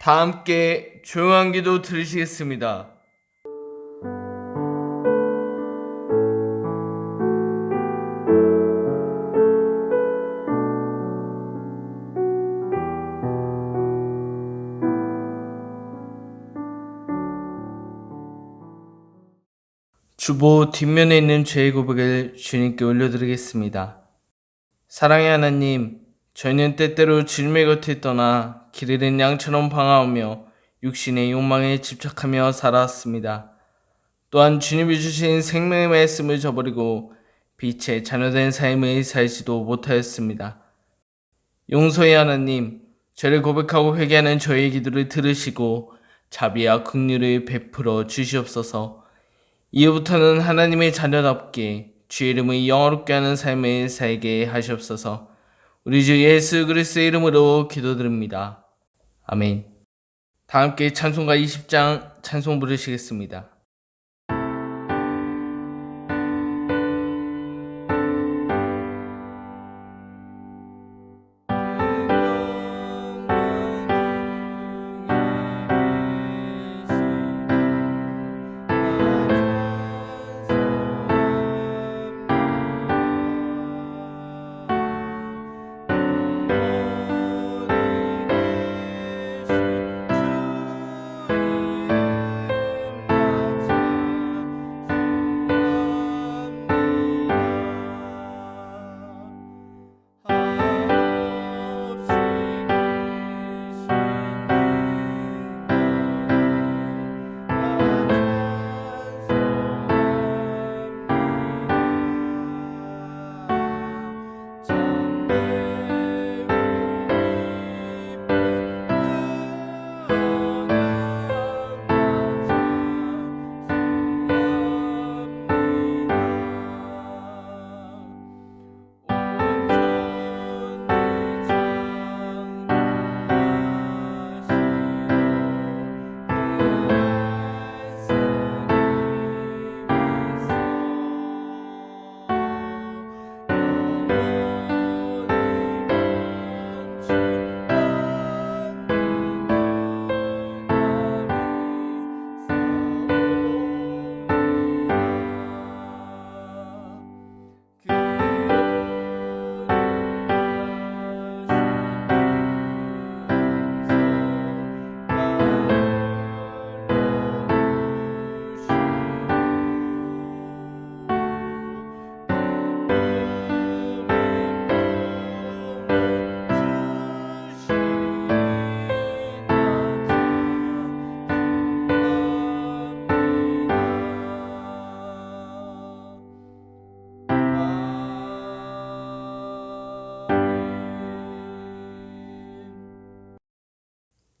다 함께 조용한 기도 들으시겠습니다. 주보 뒷면에 있는 죄의 고백을 주님께 올려드리겠습니다. 사랑의 하나님, 저희는 때때로 주님의 곁을 떠나 길 잃은 양처럼 방황하며 육신의 욕망에 집착하며 살아왔습니다. 또한 주님이 주신 생명의 말씀을 저버리고 빛의 자녀된 삶을 살지도 못하였습니다. 용서의 하나님, 죄를 고백하고 회개하는 저의 기도를 들으시고 자비와 긍휼을 베풀어 주시옵소서. 이후부터는 하나님의 자녀답게 주의 이름을 영화롭게 하는 삶을 살게 하시옵소서. 우리 주 예수 그리스도의 이름으로 기도드립니다. 아멘. 다 함께 찬송가 20장 찬송 부르시겠습니다.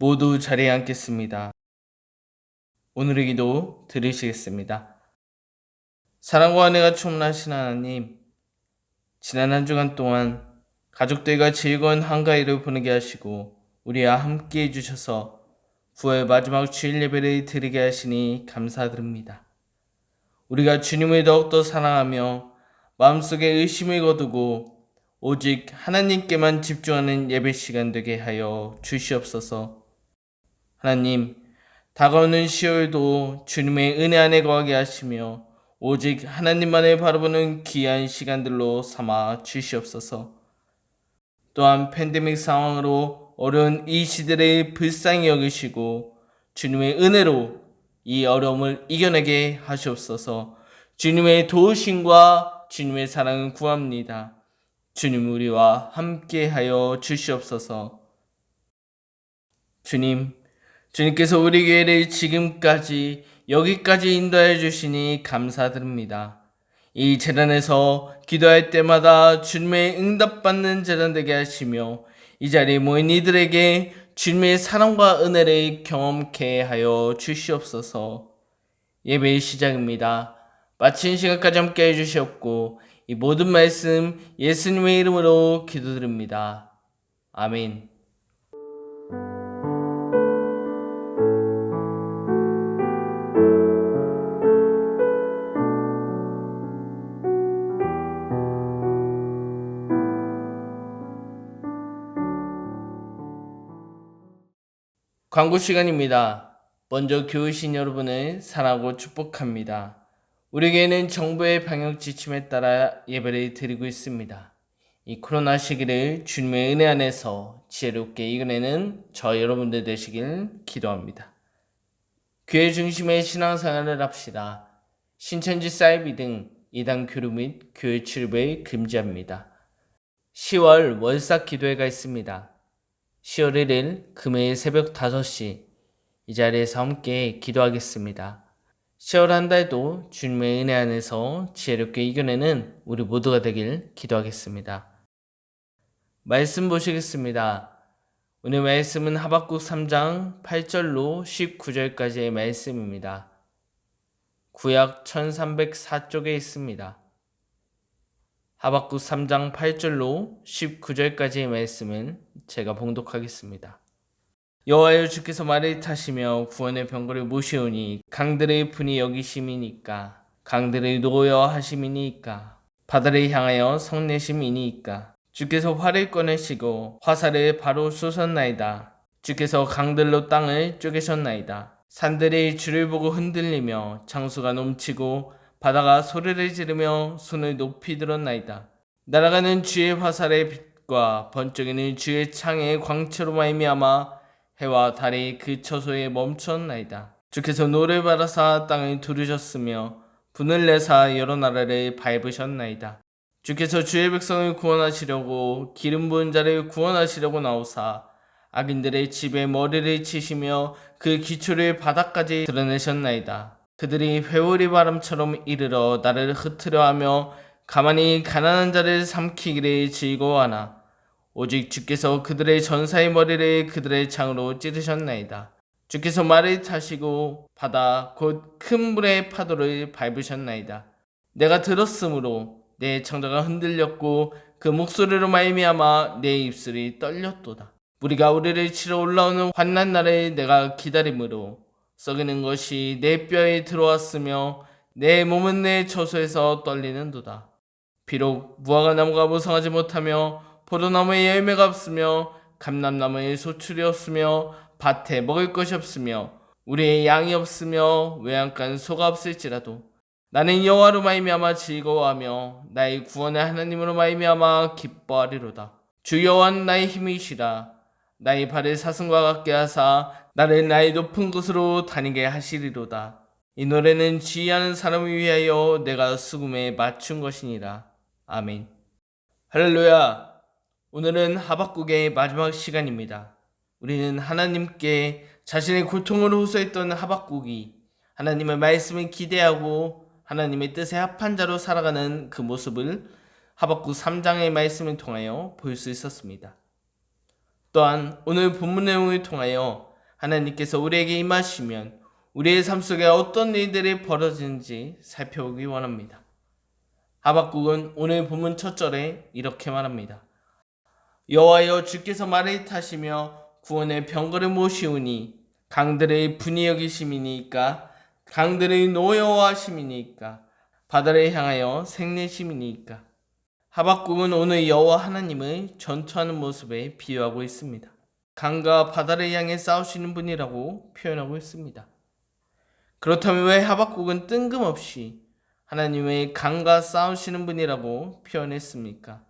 모두 자리에 앉겠습니다. 오늘의 기도 들으시겠습니다. 사랑과 은혜가 충만하신 하나님, 지난 한 주간 동안 가족들과 즐거운 한가위를 보내게 하시고 우리와 함께 해주셔서 9월 마지막 주일 예배를 드리게 하시니 감사드립니다. 우리가 주님을 더욱더 사랑하며 마음속에 의심을 거두고 오직 하나님께만 집중하는 예배 시간 되게 하여 주시옵소서. 하나님, 다가오는 10월도 주님의 은혜 안에 거하게 하시며 오직 하나님만을 바라보는 귀한 시간들로 삼아 주시옵소서. 또한 팬데믹 상황으로 어려운 이 시대를 불쌍히 여기시고 주님의 은혜로 이 어려움을 이겨내게 하시옵소서. 주님의 도우심과 주님의 사랑을 구합니다. 주님 우리와 함께하여 주시옵소서. 주님께서 우리 교회를 지금까지 여기까지 인도해 주시니 감사드립니다. 이 재단에서 기도할 때마다 주님의 응답받는 재단 되게 하시며 이 자리에 모인 이들에게 주님의 사랑과 은혜를 경험케 하여 주시옵소서. 예배의 시작입니다. 마친 시간까지 함께 해주시옵고 이 모든 말씀 예수님의 이름으로 기도드립니다. 아멘. 광고 시간입니다. 먼저 교우신 여러분을 사랑하고 축복합니다. 우리 교회는 정부의 방역 지침에 따라 예배를 드리고 있습니다. 이 코로나 시기를 주님의 은혜 안에서 지혜롭게 이겨내는 저 여러분들 되시길 기도합니다. 교회 중심의 신앙생활을 합시다. 신천지 사이비 등 이단 교류 및 교회 출입을 금지합니다. 10월 월삭 기도회가 있습니다. 10월 1일 금요일 새벽 5시 이 자리에서 함께 기도하겠습니다. 10월 한 달도 주님의 은혜 안에서 지혜롭게 이겨내는 우리 모두가 되길 기도하겠습니다. 말씀 보시겠습니다. 오늘 말씀은 하박국 3장 8절로 19절까지의 말씀입니다. 구약 1304쪽에 있습니다. 하박국 3장 8절로 19절까지의 말씀은 제가 봉독하겠습니다. 여호와여 주께서 말을 타시며 구원의 병거를 모시오니 강들의 분이 여기심이니까 강들의 노여하심이니까 바다를 향하여 성내심이니까 주께서 활을 꺼내시고 화살을 바로 쏘셨나이다. 주께서 강들로 땅을 쪼개셨나이다. 산들이 주를 보고 흔들리며 장수가 넘치고 바다가 소리를 지르며 손을 높이 들었나이다. 날아가는 주의 화살의 빛과 번쩍이는 주의 창의 광채로 말미암아 해와 달이 그 처소에 멈췄나이다. 주께서 노를 바라사 땅을 두르셨으며 분을 내사 여러 나라를 밟으셨나이다. 주께서 주의 백성을 구원하시려고 기름 부은 자를 구원하시려고 나오사 악인들의 집에 머리를 치시며 그 기초를 바닥까지 드러내셨나이다. 그들이 회오리 바람처럼 이르러 나를 흩으려 하며 가만히 가난한 자를 삼키기를 즐거워하나 오직 주께서 그들의 전사의 머리를 그들의 창으로 찌르셨나이다. 주께서 말을 타시고 바다 곧 큰 물의 파도를 밟으셨나이다. 내가 들었으므로 내 창자가 흔들렸고 그 목소리로 말미암아 내 입술이 떨렸도다. 무리가 우리를 치러 올라오는 환난 날을 내가 기다림으로 썩이는 것이 내 뼈에 들어왔으며 내 몸은 내 처소에서 떨리는도다. 비록 무화과 나무가 무성하지 못하며 포도나무에 열매가 없으며 감람나무에 소출이 없으며 밭에 먹을 것이 없으며 우리의 양이 없으며 외양간 소가 없을지라도 나는 여호와로 말미암아 즐거워하며 나의 구원의 하나님으로 말미암아 기뻐하리로다. 주 여호와는 나의 힘이시라. 나의 발을 사슴과 같게 하사 나를 나의 높은 곳으로 다니게 하시리로다. 이 노래는 지휘하는 사람을 위하여 내가 수금에 맞춘 것이니라. 아멘. 할렐루야. 오늘은 하박국의 마지막 시간입니다. 우리는 하나님께 자신의 고통을 호소했던 하박국이 하나님의 말씀을 기대하고 하나님의 뜻에 합한 자로 살아가는 그 모습을 하박국 3장의 말씀을 통하여 볼 수 있었습니다. 또한 오늘 본문 내용을 통하여 하나님께서 우리에게 임하시면 우리의 삶 속에 어떤 일들이 벌어지는지 살펴보기 원합니다. 하박국은 오늘 본문 첫 절에 이렇게 말합니다. 여호와여 주께서 말을 타시며 구원의 병거를 모시오니 강들의 분이 여기심이니까 강들의 노여워하심이니까 바다를 향하여 생내심이니까. 하박국은 오늘 여호와 하나님을 전투하는 모습에 비유하고 있습니다. 강과 바다를 향해 싸우시는 분이라고 표현하고 있습니다. 그렇다면 왜 하박국은 뜬금없이 하나님의 강과 싸우시는 분이라고 표현했습니까?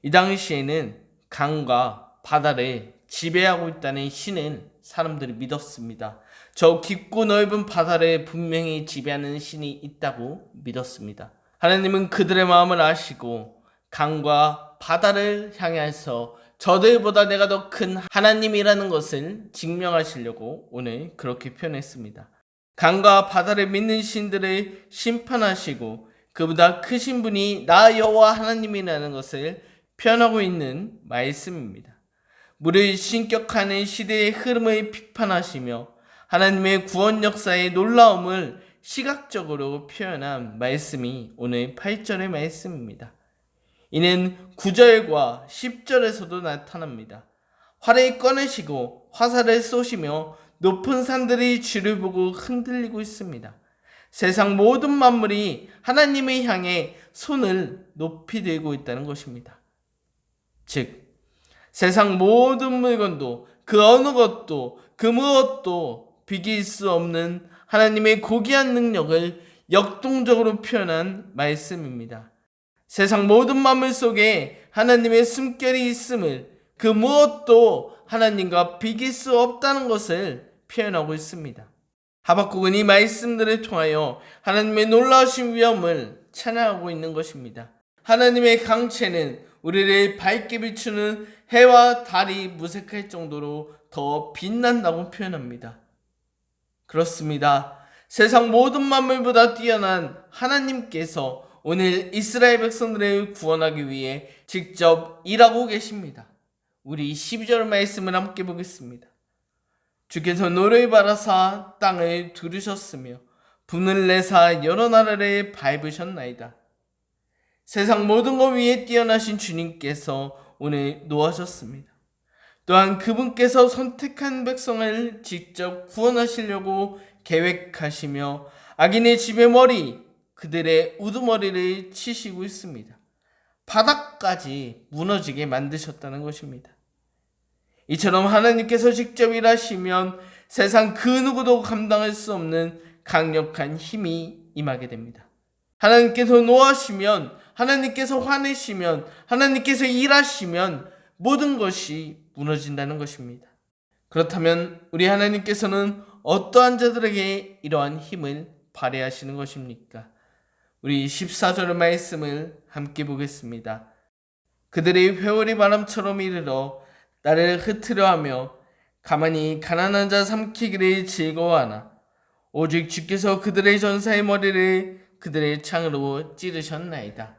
이 당시에는 강과 바다를 지배하고 있다는 신을 사람들이 믿었습니다. 저 깊고 넓은 바다를 분명히 지배하는 신이 있다고 믿었습니다. 하나님은 그들의 마음을 아시고 강과 바다를 향해서 저들보다 내가 더 큰 하나님이라는 것을 증명하시려고 오늘 그렇게 표현했습니다. 강과 바다를 믿는 신들을 심판하시고 그보다 크신 분이 나 여호와 하나님이라는 것을 표현하고 있는 말씀입니다. 물을 신격하는 시대의 흐름을 비판하시며 하나님의 구원 역사의 놀라움을 시각적으로 표현한 말씀이 오늘 8절의 말씀입니다. 이는 9절과 10절에서도 나타납니다. 활을 꺼내시고 화살을 쏘시며 높은 산들이 주를 보고 흔들리고 있습니다. 세상 모든 만물이 하나님을 향해 손을 높이 들고 있다는 것입니다. 즉 세상 모든 물건도 그 어느 것도 그 무엇도 비길 수 없는 하나님의 고귀한 능력을 역동적으로 표현한 말씀입니다. 세상 모든 만물 속에 하나님의 숨결이 있음을, 그 무엇도 하나님과 비길 수 없다는 것을 표현하고 있습니다. 하박국은 이 말씀들을 통하여 하나님의 놀라우신 위엄을 찬양하고 있는 것입니다. 하나님의 강체는 우리를 밝게 비추는 해와 달이 무색할 정도로 더 빛난다고 표현합니다. 그렇습니다. 세상 모든 만물보다 뛰어난 하나님께서 오늘 이스라엘 백성들을 구원하기 위해 직접 일하고 계십니다. 우리 12절 말씀을 함께 보겠습니다. 주께서 노를 바라사 땅을 두르셨으며 분을 내사 여러 나라를 밟으셨나이다. 세상 모든 것 위에 뛰어나신 주님께서 오늘 노하셨습니다. 또한 그분께서 선택한 백성을 직접 구원하시려고 계획하시며 악인의 집의 머리, 그들의 우두머리를 치시고 있습니다. 바닥까지 무너지게 만드셨다는 것입니다. 이처럼 하나님께서 직접 일하시면 세상 그 누구도 감당할 수 없는 강력한 힘이 임하게 됩니다. 하나님께서 노하시면, 하나님께서 화내시면, 하나님께서 일하시면 모든 것이 무너진다는 것입니다. 그렇다면 우리 하나님께서는 어떠한 자들에게 이러한 힘을 발휘하시는 것입니까? 우리 14절 말씀을 함께 보겠습니다. 그들이 회오리 바람처럼 이르러 나를 흩으려 하며 가만히 가난한 자 삼키기를 즐거워하나 오직 주께서 그들의 전사의 머리를 그들의 창으로 찌르셨나이다.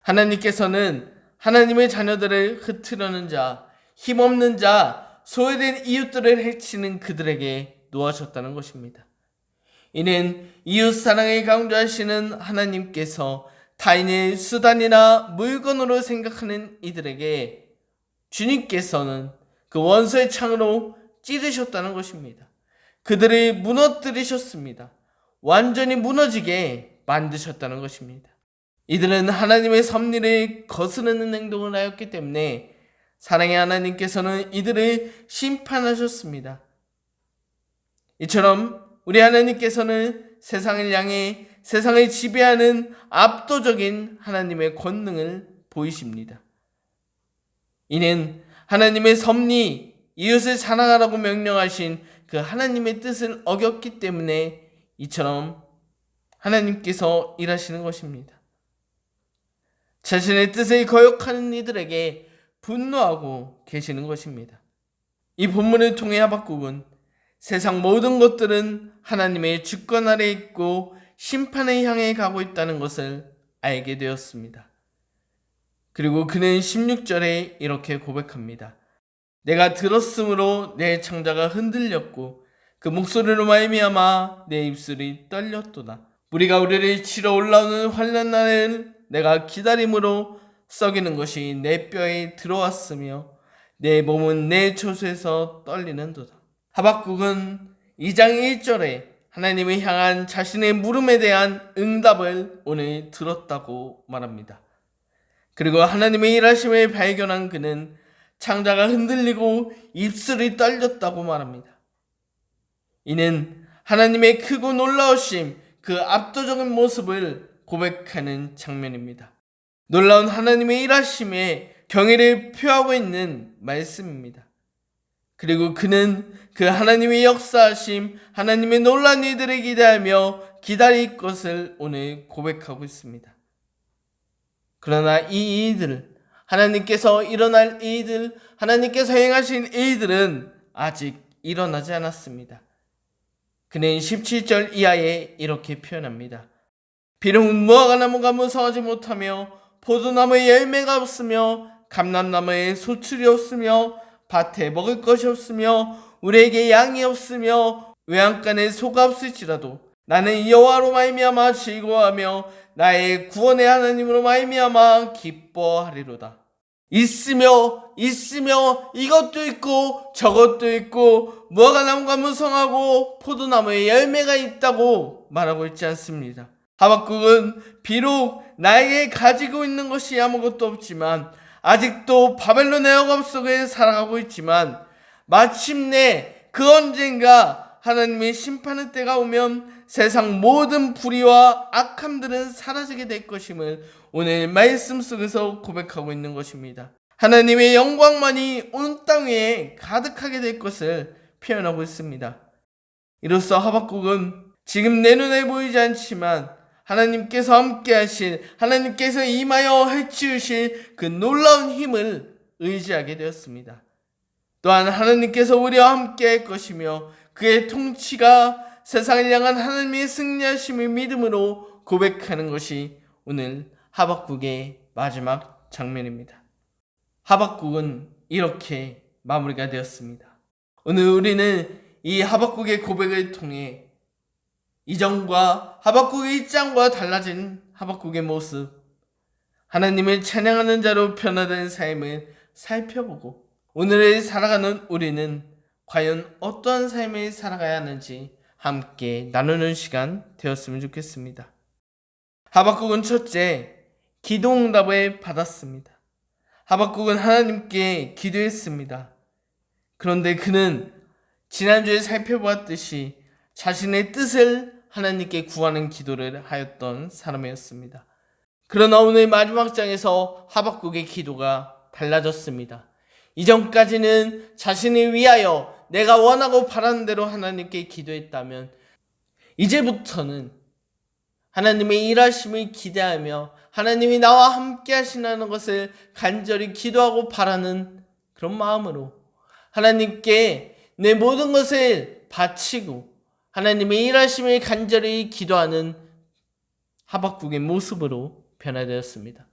하나님께서는 하나님의 자녀들을 흩으려는 자, 힘없는 자, 소외된 이웃들을 해치는 그들에게 노하셨다는 것입니다. 이는 이웃사랑을 강조하시는 하나님께서 타인의 수단이나 물건으로 생각하는 이들에게 주님께서는 그 원수의 창으로 찌르셨다는 것입니다. 그들을 무너뜨리셨습니다. 완전히 무너지게 만드셨다는 것입니다. 이들은 하나님의 섭리를 거스르는 행동을 하였기 때문에 사랑의 하나님께서는 이들을 심판하셨습니다. 이처럼 우리 하나님께서는 세상을 향해 세상을 지배하는 압도적인 하나님의 권능을 보이십니다. 이는 하나님의 섭리, 이웃을 사랑하라고 명령하신 그 하나님의 뜻을 어겼기 때문에 이처럼 하나님께서 일하시는 것입니다. 자신의 뜻을 거역하는 이들에게 분노하고 계시는 것입니다. 이 본문을 통해 하박국은 세상 모든 것들은 하나님의 주권 아래 있고 심판을 향해 가고 있다는 것을 알게 되었습니다. 그리고 그는 16절에 이렇게 고백합니다. 내가 들었으므로 내 창자가 흔들렸고 그 목소리로 말미암아 내 입술이 떨렸도다. 무리가 우리를 치러 올라오는 환난 날을 내가 기다림으로 썩이는 것이 내 뼈에 들어왔으며 내 몸은 내 초소에서 떨리는도다. 하박국은 2장 1절에 하나님을 향한 자신의 물음에 대한 응답을 오늘 들었다고 말합니다. 그리고 하나님의 일하심을 발견한 그는 창자가 흔들리고 입술이 떨렸다고 말합니다. 이는 하나님의 크고 놀라우심, 그 압도적인 모습을 고백하는 장면입니다. 놀라운 하나님의 일하심에 경의를 표하고 있는 말씀입니다. 그리고 그는 그 하나님의 역사하심, 하나님의 놀라운 일들을 기대하며 기다릴 것을 오늘 고백하고 있습니다. 그러나 이 일들, 하나님께서 일어날 일들, 하나님께서 행하신 일들은 아직 일어나지 않았습니다. 그는 17절 이하에 이렇게 표현합니다. 비록 무화과나무가 무성하지 못하며 포도나무에 열매가 없으며 감람나무에 소출이 없으며 밭에 먹을 것이 없으며 우리에게 양이 없으며 외양간에 소가 없을지라도 나는 여호와로 말미암아 즐거워하며 나의 구원의 하나님으로 말미암아 기뻐하리로다. 있으며 이것도 있고 저것도 있고 무화과나무가 무성하고 포도나무에 열매가 있다고 말하고 있지 않습니다. 하박국은 비록 나에게 가지고 있는 것이 아무것도 없지만 아직도 바벨론의 억압 속에 살아가고 있지만 마침내 그 언젠가 하나님의 심판의 때가 오면 세상 모든 불의와 악함들은 사라지게 될 것임을 오늘 말씀 속에서 고백하고 있는 것입니다. 하나님의 영광만이 온 땅 위에 가득하게 될 것을 표현하고 있습니다. 이로써 하박국은 지금 내 눈에 보이지 않지만 하나님께서 함께 하실, 하나님께서 임하여 해치우실 그 놀라운 힘을 의지하게 되었습니다. 또한 하나님께서 우리와 함께 할 것이며 그의 통치가 세상을 향한 하나님의 승리하심을 믿음으로 고백하는 것이 오늘 하박국의 마지막 장면입니다. 하박국은 이렇게 마무리가 되었습니다. 오늘 우리는 이 하박국의 고백을 통해 이전과 하박국의 1장과 달라진 하박국의 모습, 하나님을 찬양하는 자로 변화된 삶을 살펴보고 오늘을 살아가는 우리는 과연 어떠한 삶을 살아가야 하는지 함께 나누는 시간 되었으면 좋겠습니다. 하박국은 첫째, 기도 응답을 받았습니다. 하박국은 하나님께 기도했습니다. 그런데 그는 지난주에 살펴보았듯이 자신의 뜻을 하나님께 구하는 기도를 하였던 사람이었습니다. 그러나 오늘 마지막 장에서 하박국의 기도가 달라졌습니다. 이전까지는 자신을 위하여 내가 원하고 바라는 대로 하나님께 기도했다면 이제부터는 하나님의 일하심을 기대하며 하나님이 나와 함께 하시는 것을 간절히 기도하고 바라는 그런 마음으로 하나님께 내 모든 것을 바치고 하나님의 일하심을 간절히 기도하는 하박국의 모습으로 변화되었습니다.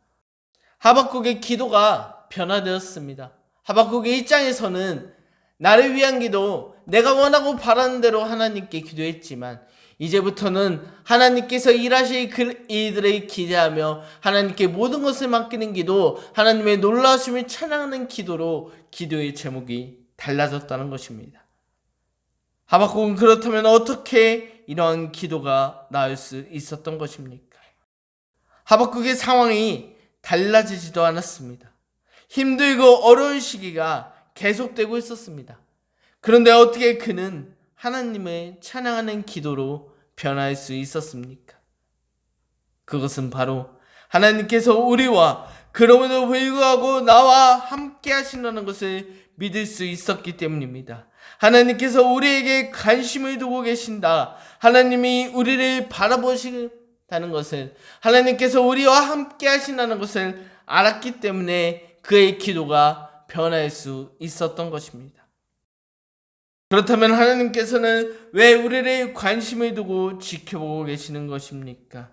하박국의 기도가 변화되었습니다. 하박국의 1장에서는 나를 위한 기도, 내가 원하고 바라는 대로 하나님께 기도했지만 이제부터는 하나님께서 일하실 그 일들을 기대하며 하나님께 모든 것을 맡기는 기도, 하나님의 놀라우심을 찬양하는 기도로 기도의 제목이 달라졌다는 것입니다. 하박국은 그렇다면 어떻게 이러한 기도가 나올 수 있었던 것입니까? 하박국의 상황이 달라지지도 않았습니다. 힘들고 어려운 시기가 계속되고 있었습니다. 그런데 어떻게 그는 하나님을 찬양하는 기도로 변할 수 있었습니까? 그것은 바로 하나님께서 우리와 그럼에도 불구하고 나와 함께 하신다는 것을 믿을 수 있었기 때문입니다. 하나님께서 우리에게 관심을 두고 계신다. 하나님이 우리를 바라보신다는 것을, 하나님께서 우리와 함께 하신다는 것을 알았기 때문에 그의 기도가 변할 수 있었던 것입니다. 그렇다면 하나님께서는 왜 우리를 관심을 두고 지켜보고 계시는 것입니까?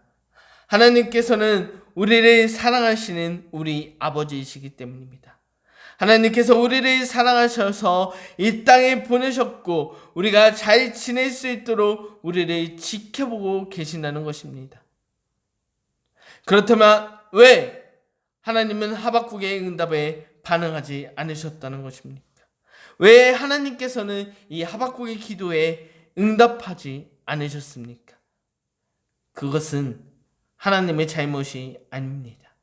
하나님께서는 우리를 사랑하시는 우리 아버지이시기 때문입니다. 하나님께서 우리를 사랑하셔서 이 땅에 보내셨고 우리가 잘 지낼 수 있도록 우리를 지켜보고 계신다는 것입니다. 그렇다면 왜 하나님은 하박국의 응답에 반응하지 않으셨다는 것입니까? 왜 하나님께서는 이 하박국의 기도에 응답하지 않으셨습니까? 그것은 하나님의 잘못이 아닙니다.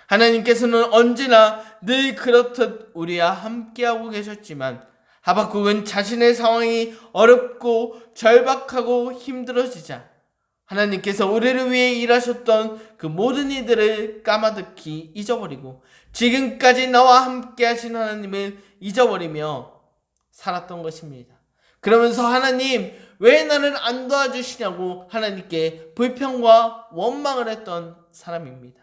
하나님께서는 언제나 늘 그렇듯 우리와 함께하고 계셨지만 하박국은 자신의 상황이 어렵고 절박하고 힘들어지자 하나님께서 우리를 위해 일하셨던 그 모든 일들을 까마득히 잊어버리고 지금까지 나와 함께 하신 하나님을 잊어버리며 살았던 것입니다. 그러면서 하나님 왜 나를 안 도와주시냐고 하나님께 불평과 원망을 했던 사람입니다.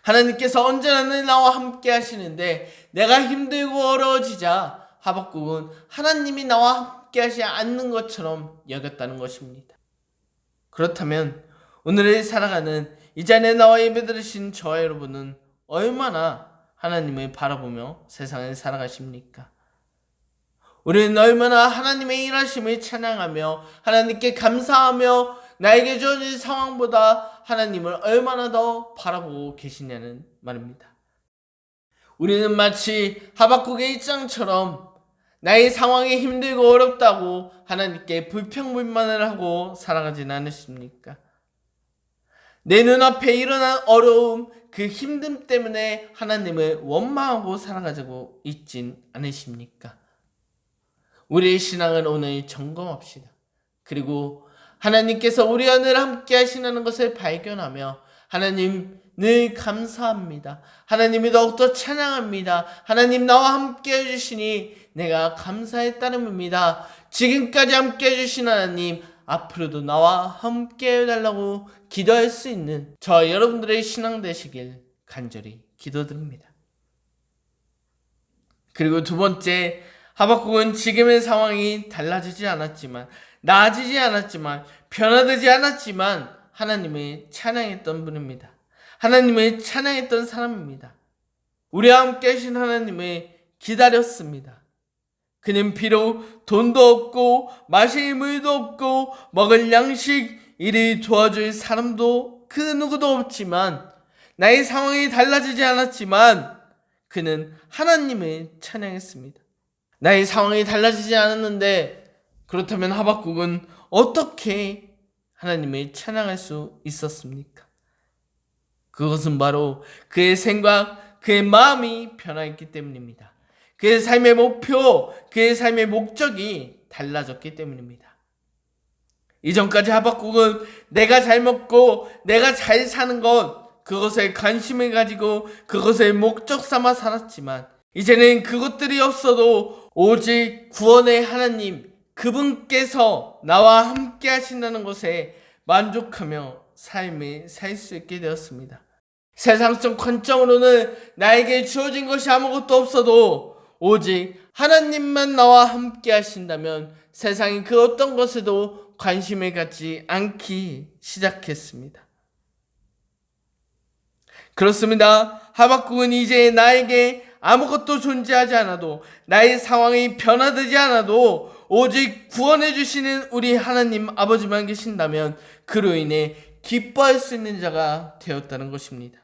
하나님께서 언제나 나와 함께 하시는데 내가 힘들고 어려워지자 하박국은 하나님이 나와 함께 하지 않는 것처럼 여겼다는 것입니다. 그렇다면 오늘을 살아가는 이 자리에 나와 예배 드리신 저와 여러분은 얼마나 하나님을 바라보며 세상을 살아가십니까? 우리는 얼마나 하나님의 일하심을 찬양하며 하나님께 감사하며 나에게 주어진 상황보다 하나님을 얼마나 더 바라보고 계시냐는 말입니다. 우리는 마치 하박국의 1장처럼 나의 상황이 힘들고 어렵다고 하나님께 불평불만을 하고 살아가진 않으십니까? 내 눈앞에 일어난 어려움, 그 힘듦 때문에 하나님을 원망하고 살아가지고 있진 않으십니까? 우리의 신앙을 오늘 점검합시다. 그리고 하나님께서 우리와 늘 함께 하시는 것을 발견하며 하나님 늘 감사합니다. 하나님이 더욱더 찬양합니다. 하나님 나와 함께 해주시니 내가 감사의 따름입니다. 지금까지 함께 해주신 하나님 앞으로도 나와 함께 해달라고 기도할 수 있는 저와 여러분들의 신앙 되시길 간절히 기도드립니다. 그리고 두 번째, 하박국은 지금의 상황이 달라지지 않았지만, 나아지지 않았지만, 변화되지 않았지만 하나님을 찬양했던 분입니다. 하나님을 찬양했던 사람입니다. 우리와 함께 하신 하나님을 기다렸습니다. 그는 비록 돈도 없고 마실 물도 없고 먹을 양식 이를 도와줄 사람도 그 누구도 없지만, 나의 상황이 달라지지 않았지만 그는 하나님을 찬양했습니다. 나의 상황이 달라지지 않았는데 그렇다면 하박국은 어떻게 하나님을 찬양할 수 있었습니까? 그것은 바로 그의 생각, 그의 마음이 변화했기 때문입니다. 그의 삶의 목표, 그의 삶의 목적이 달라졌기 때문입니다. 이전까지 하박국은 내가 잘 먹고 내가 잘 사는 것, 그것에 관심을 가지고 그것을 목적 삼아 살았지만, 이제는 그것들이 없어도 오직 구원의 하나님, 그분께서 나와 함께 하신다는 것에 만족하며 삶을 살 수 있게 되었습니다. 세상적 관점으로는 나에게 주어진 것이 아무것도 없어도 오직 하나님만 나와 함께 하신다면 세상이 그 어떤 것에도 관심을 갖지 않기 시작했습니다. 그렇습니다. 하박국은 이제 나에게 아무것도 존재하지 않아도, 나의 상황이 변화되지 않아도 오직 구원해 주시는 우리 하나님 아버지만 계신다면 그로 인해 기뻐할 수 있는 자가 되었다는 것입니다.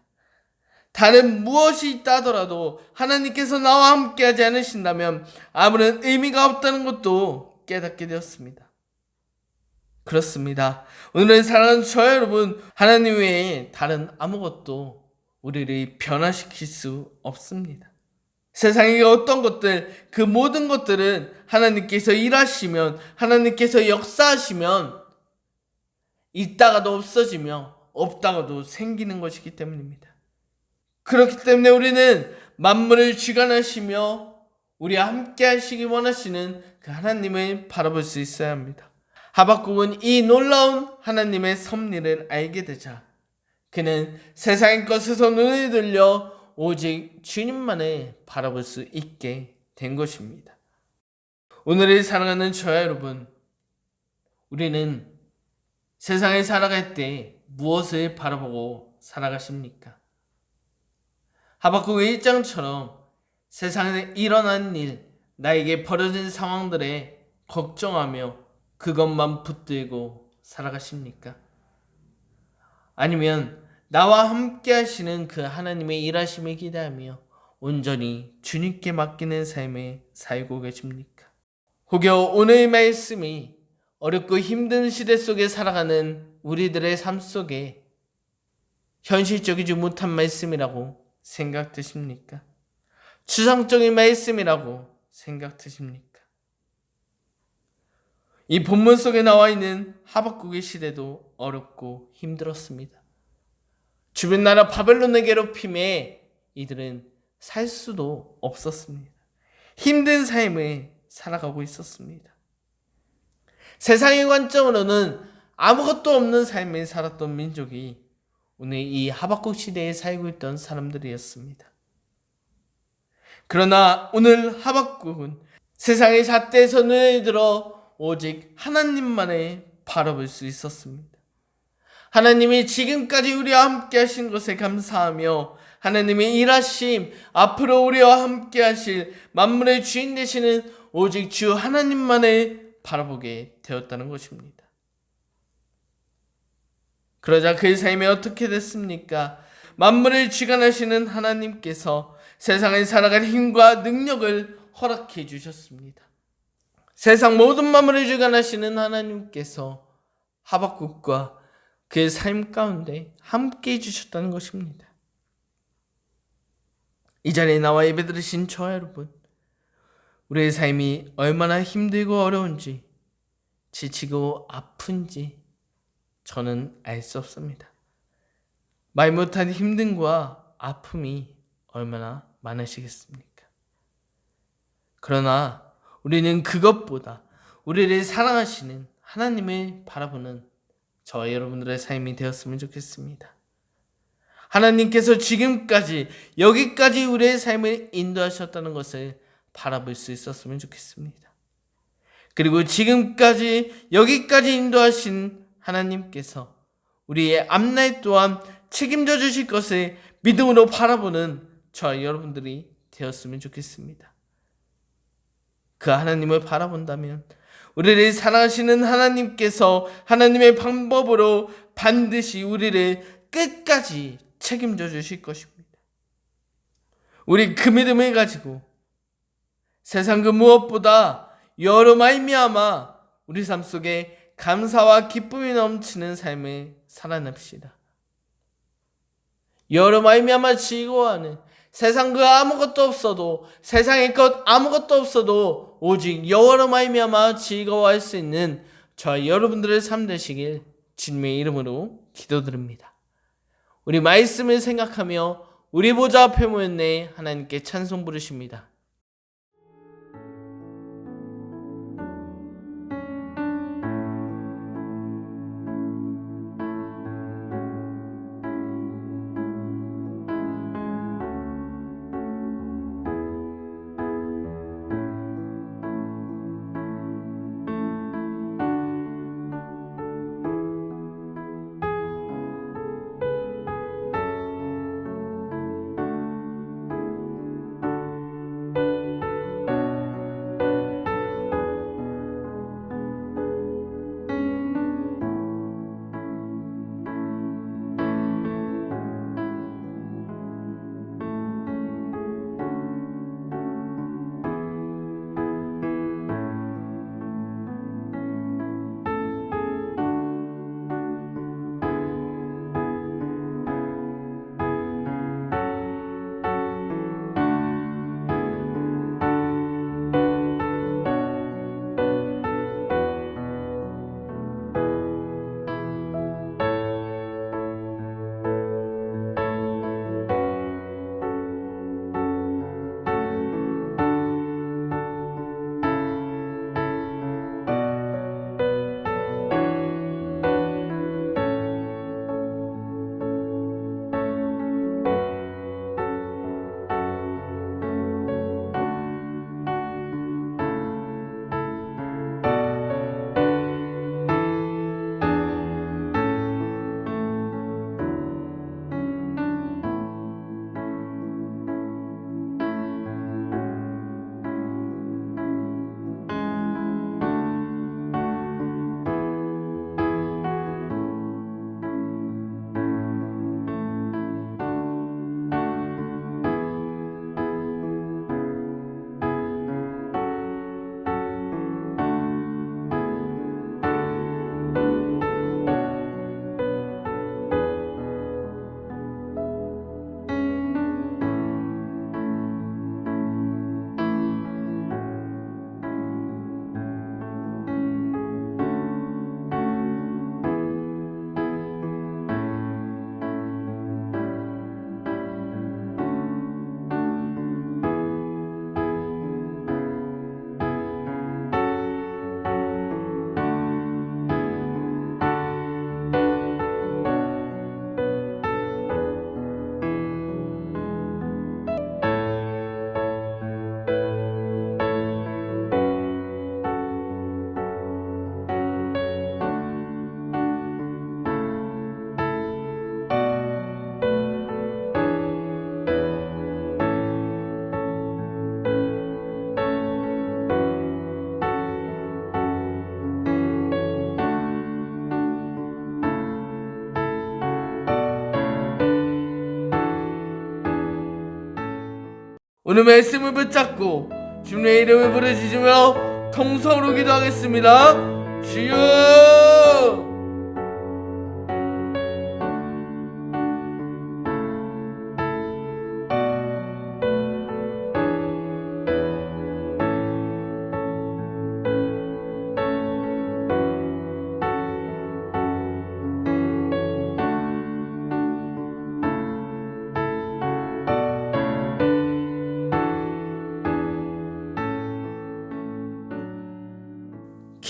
다른 무엇이 있다 하더라도 하나님께서 나와 함께 하지 않으신다면 아무런 의미가 없다는 것도 깨닫게 되었습니다. 그렇습니다. 오늘은 사랑하는 저와 여러분, 하나님 외에 다른 아무것도 우리를 변화시킬 수 없습니다. 세상의 어떤 것들, 그 모든 것들은 하나님께서 일하시면, 하나님께서 역사하시면 있다가도 없어지며 없다가도 생기는 것이기 때문입니다. 그렇기 때문에 우리는 만물을 주관하시며 우리와 함께 하시기 원하시는 그 하나님을 바라볼 수 있어야 합니다. 하박국은 이 놀라운 하나님의 섭리를 알게 되자 그는 세상의 것에서 눈을 들려 오직 주님만을 바라볼 수 있게 된 것입니다. 오늘을 사랑하는 저와 여러분, 우리는 세상에 살아갈 때 무엇을 바라보고 살아가십니까? 하박국 1장처럼 세상에 일어난 일, 나에게 벌어진 상황들에 걱정하며 그것만 붙들고 살아가십니까? 아니면 나와 함께 하시는 그 하나님의 일하심을 기대하며 온전히 주님께 맡기는 삶에 살고 계십니까? 혹여 오늘 말씀이 어렵고 힘든 시대 속에 살아가는 우리들의 삶 속에 현실적이지 못한 말씀이라고 생각되십니까? 추상적인 말씀이라고 생각되십니까? 이 본문 속에 나와 있는 하박국의 시대도 어렵고 힘들었습니다. 주변 나라 바벨론의 괴롭힘에 이들은 살 수도 없었습니다. 힘든 삶을 살아가고 있었습니다. 세상의 관점으로는 아무것도 없는 삶을 살았던 민족이 오늘 이 하박국 시대에 살고 있던 사람들이었습니다. 그러나 오늘 하박국은 세상의 잣대에서 눈을 들어 오직 하나님만을 바라볼 수 있었습니다. 하나님이 지금까지 우리와 함께 하신 것에 감사하며 하나님의 일하심, 앞으로 우리와 함께 하실 만물의 주인 되시는 오직 주 하나님만을 바라보게 되었다는 것입니다. 그러자 그의 삶이 어떻게 됐습니까? 만물을 주관하시는 하나님께서 세상에 살아갈 힘과 능력을 허락해 주셨습니다. 세상 모든 만물을 주관하시는 하나님께서 하박국과 그의 삶 가운데 함께 해주셨다는 것입니다. 이 자리에 나와 예배 드리신 저와 여러분, 우리의 삶이 얼마나 힘들고 어려운지, 지치고 아픈지 저는 알 수 없습니다. 말 못한 힘듦과 아픔이 얼마나 많으시겠습니까? 그러나 우리는 그것보다 우리를 사랑하시는 하나님을 바라보는 저와 여러분들의 삶이 되었으면 좋겠습니다. 하나님께서 지금까지 여기까지 우리의 삶을 인도하셨다는 것을 바라볼 수 있었으면 좋겠습니다. 그리고 지금까지 여기까지 인도하신 하나님께서 우리의 앞날 또한 책임져 주실 것을 믿음으로 바라보는 저와 여러분들이 되었으면 좋겠습니다. 그 하나님을 바라본다면 우리를 사랑하시는 하나님께서 하나님의 방법으로 반드시 우리를 끝까지 책임져 주실 것입니다. 우리 그 믿음을 가지고 세상 그 무엇보다 여러 말미암아 우리 삶 속에 감사와 기쁨이 넘치는 삶을 살아냅시다. 여러 말미암아 즐거워하는 세상 그 아무것도 없어도, 세상의 것 아무것도 없어도 오직 여호와로 말미암아 즐거워할 수 있는 저와 여러분들의 삶 되시길 주님의 이름으로 기도드립니다. 우리 말씀을 생각하며 우리 보좌 앞에 모였네 하나님께 찬송 부르십니다. 오늘 말씀을 붙잡고 주님의 이름을 부르짖으며 통성으로 기도하겠습니다. 주여!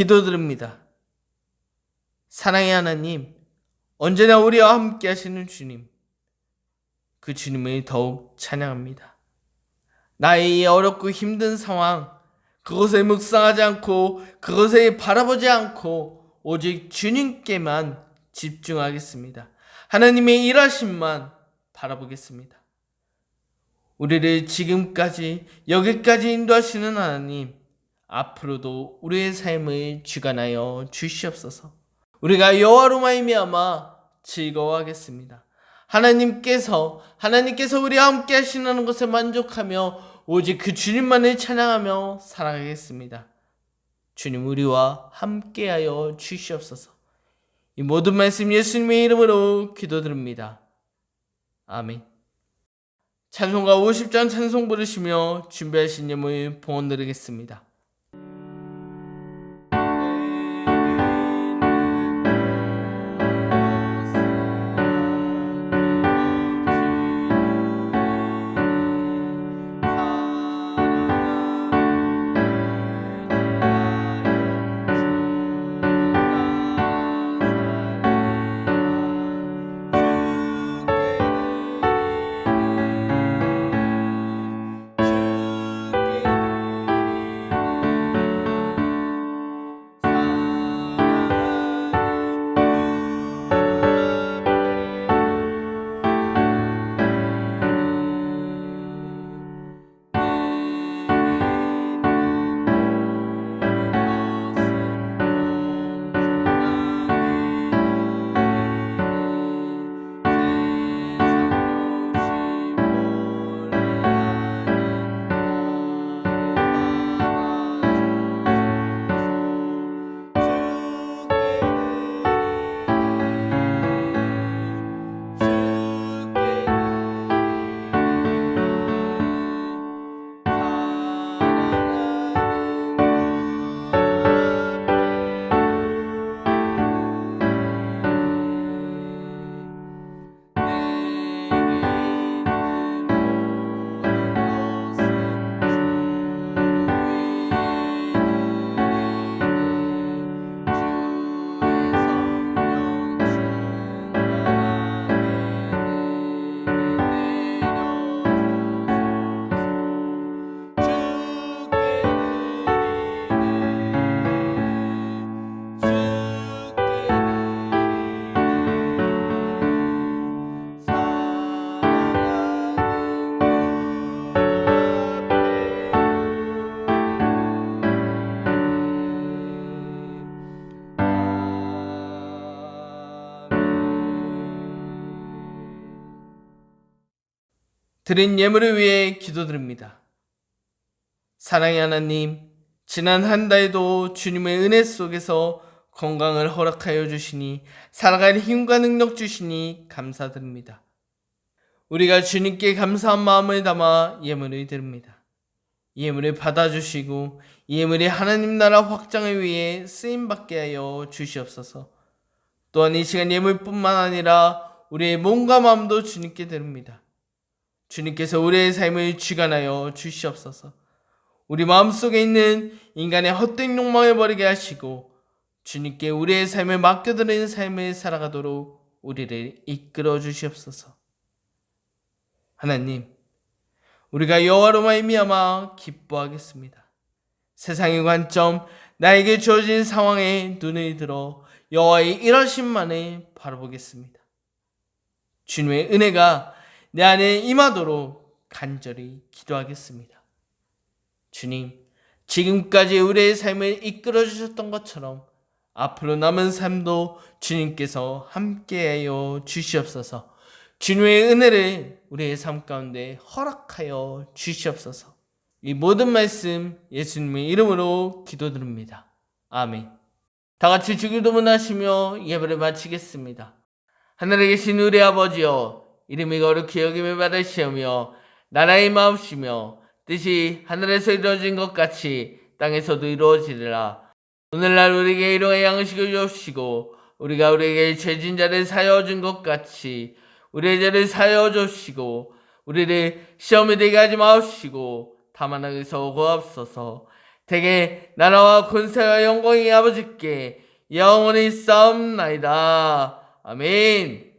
기도드립니다. 사랑의 하나님, 언제나 우리와 함께 하시는 주님, 그 주님을 더욱 찬양합니다. 나의 이 어렵고 힘든 상황, 그것에 묵상하지 않고 그것에 바라보지 않고 오직 주님께만 집중하겠습니다. 하나님의 일하심만 바라보겠습니다. 우리를 지금까지 여기까지 인도하시는 하나님, 앞으로도 우리의 삶을 주관하여 주시옵소서. 우리가 여호와로 말미암아 즐거워하겠습니다. 하나님께서 우리와 함께 하시는 것에 만족하며 오직 그 주님만을 찬양하며 살아가겠습니다. 주님, 우리와 함께하여 주시옵소서. 이 모든 말씀 예수님의 이름으로 기도드립니다. 아멘. 찬송가 50장 찬송 부르시며 준비하신 예물 봉헌드리겠습니다. 드린 예물을 위해 기도드립니다. 사랑의 하나님, 지난 한 달도 주님의 은혜 속에서 건강을 허락하여 주시니 살아갈 힘과 능력 주시니 감사드립니다. 우리가 주님께 감사한 마음을 담아 예물을 드립니다. 예물을 받아주시고 예물이 하나님 나라 확장을 위해 쓰임받게 하여 주시옵소서. 또한 이 시간 예물뿐만 아니라 우리의 몸과 마음도 주님께 드립니다. 주님께서 우리의 삶을 주관하여 주시옵소서. 우리 마음속에 있는 인간의 헛된 욕망을 버리게 하시고 주님께 우리의 삶을 맡겨드리는 삶을 살아가도록 우리를 이끌어 주시옵소서. 하나님, 우리가 여호와로 말미암아 기뻐하겠습니다. 세상의 관점, 나에게 주어진 상황에 눈을 들어 여호와의 일하심만을 바라보겠습니다. 주님의 은혜가 내 안에 임하도록 간절히 기도하겠습니다. 주님, 지금까지 우리의 삶을 이끌어 주셨던 것처럼 앞으로 남은 삶도 주님께서 함께하여 주시옵소서. 주님의 은혜를 우리의 삶 가운데 허락하여 주시옵소서. 이 모든 말씀 예수님의 이름으로 기도드립니다. 아멘. 다 같이 주기도문 하시며 예배를 마치겠습니다. 하늘에 계신 우리 아버지여, 이름이 거룩히 여김을 받으시오며 나라의 마옵시며 뜻이 하늘에서 이루어진 것 같이 땅에서도 이루어지리라. 오늘날 우리에게 일용할 양식을 주옵시고 우리가 우리에게 죄진 자를 사하여 준 것 같이 우리의 죄를 사하여 주옵시고 우리를 시험에 들게 하지 마옵시고 다만 악에서 구하옵소서. 대개 나라와 권세와 영광이 아버지께 영원히 싸움나이다. 아멘.